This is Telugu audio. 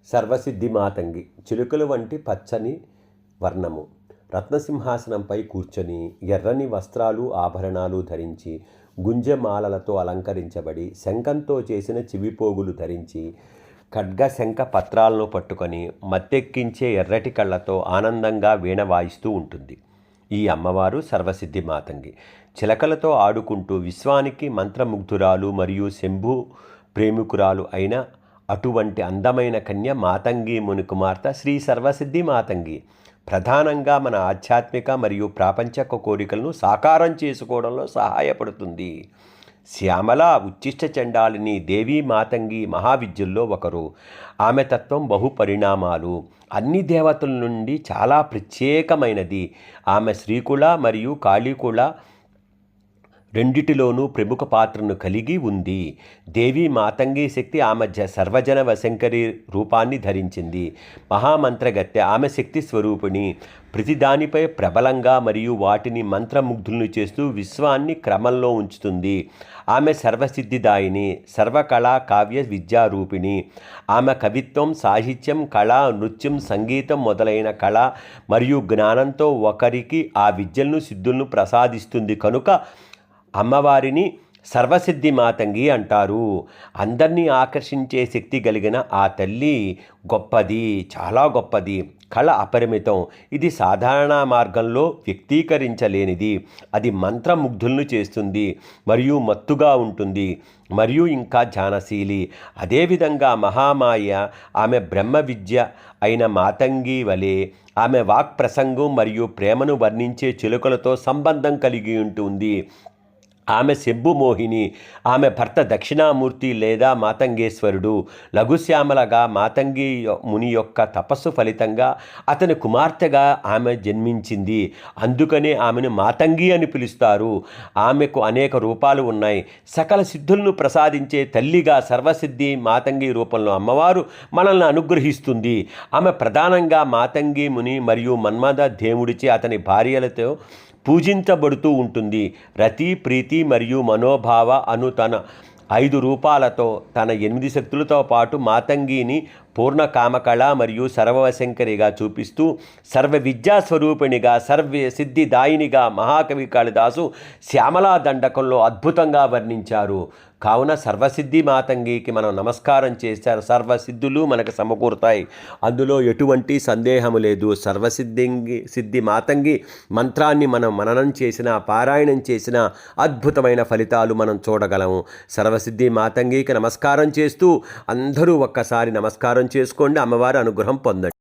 సర్వసిద్ధి మాతంగి చిలుకలు వంటి పచ్చని వర్ణము. రత్నసింహాసనంపై కూర్చొని ఎర్రని వస్త్రాలు ఆభరణాలు ధరించి గుంజమాలలతో అలంకరించబడి శంఖంతో చేసిన చెవిపోగులు ధరించి ఖడ్గ శంఖ పత్రాలను పట్టుకొని మత్తెక్కించే ఎర్రటి కళ్ళతో ఆనందంగా వీణ వాయిస్తూ ఉంటుంది. ఈ అమ్మవారు సర్వసిద్ధి మాతంగి. చిలకలతో ఆడుకుంటూ విశ్వానికి మంత్రముగ్ధురాలు మరియు శంభు ప్రేమికురాలు అయిన అటువంటి అందమైన కన్య మాతంగి ముని కుమార్తె శ్రీ సర్వసిద్ధి మాతంగి. ప్రధానంగా మన ఆధ్యాత్మిక మరియు ప్రాపంచిక కోరికలను సాకారం చేసుకోవడంలో సహాయపడుతుంది. శ్యామల ఉచ్చిష్ట చండాలిని దేవీ మాతంగి మహావిద్యుల్లో ఒకరు. ఆమె తత్వం బహుపరిణామాలు, అన్ని దేవతల నుండి చాలా ప్రత్యేకమైనది. ఆమె శ్రీకుళ మరియు కాళీకుళ రెండిటిలోనూ ప్రముఖ పాత్రను కలిగి ఉంది. దేవి మాతంగి శక్తి ఆమె సర్వజన వశంకరి రూపాన్ని ధరించింది. మహామంత్రగత్తె ఆమె శక్తి స్వరూపిణి. ప్రతిదానిపై ప్రబలంగా మరియు వాటిని మంత్రముగ్ధులను చేస్తూ విశ్వాన్ని క్రమంలో ఉంచుతుంది. ఆమె సర్వసిద్ధిదాయిని, సర్వకళా కావ్య విద్యారూపిణి. ఆమె కవిత్వం, సాహిత్యం, కళ, నృత్యం, సంగీతం మొదలైన కళ మరియు జ్ఞానంతో ఒకరికి ఆ విద్యలను సిద్ధులను ప్రసాదిస్తుంది. కనుక అమ్మవారిని సర్వసిద్ధి మాతంగి అంటారు. అందరినీ ఆకర్షించే శక్తి కలిగిన ఆ తల్లి గొప్పది, చాలా గొప్పది. కళ అపరిమితం. ఇది సాధారణ మార్గంలో వ్యక్తీకరించలేనిది. అది మంత్రముగ్ధులను చేస్తుంది మరియు మత్తుగా ఉంటుంది మరియు ఇంకా ధ్యానశీలి. అదేవిధంగా మహామాయ ఆమె బ్రహ్మ విద్య అయిన మాతంగి వలె ఆమె వాక్ ప్రసంగం మరియు ప్రేమను వర్ణించే చిలుకలతో సంబంధం కలిగి ఉంటుంది. ఆమె శంభు మోహిని. ఆమె భర్త దక్షిణామూర్తి లేదా మాతంగేశ్వరుడు. లఘుశ్యామలగా మాతంగి ముని యొక్క తపస్సు ఫలితంగా అతని కుమార్తెగా ఆమె జన్మించింది. అందుకనే ఆమెను మాతంగి అని పిలుస్తారు. ఆమెకు అనేక రూపాలు ఉన్నాయి. సకల సిద్ధులను ప్రసాదించే తల్లిగా సర్వసిద్ధి మాతంగి రూపంలో అమ్మవారు మనల్ని అనుగ్రహిస్తుంది. ఆమె ప్రధానంగా మాతంగి ముని మరియు మన్మథ దేవుడిచే అతని భార్యలతో పూజించబడుతూ ఉంటుంది. రతి, ప్రీతి మరియు మనోభావ అను తన 5 రూపాలతో తన 8 శక్తులతో పాటు మాతంగిని పూర్ణ కామకళ మరియు సర్వవశంకరిగా చూపిస్తూ సర్వ విద్యా స్వరూపిణిగా, సర్వ సిద్ధిదాయినిగా మహాకవి కాళిదాసు శ్యామలా దండకంలో అద్భుతంగా వర్ణించారు. కావున సర్వసిద్ధి మాతంగికి మనం నమస్కారం చేశారు. సర్వసిద్ధులు మనకు సమకూరుతాయి, అందులో ఎటువంటి సందేహము లేదు. సిద్ధి మాతంగి మంత్రాన్ని మనం మననం చేసిన, పారాయణం చేసిన అద్భుతమైన ఫలితాలు మనం చూడగలము. సర్వసిద్ధి మాతంగికి నమస్కారం చేస్తూ అందరూ ఒక్కసారి నమస్కారం చేసుకోండి. అమ్మవారి అనుగ్రహం పొందండి.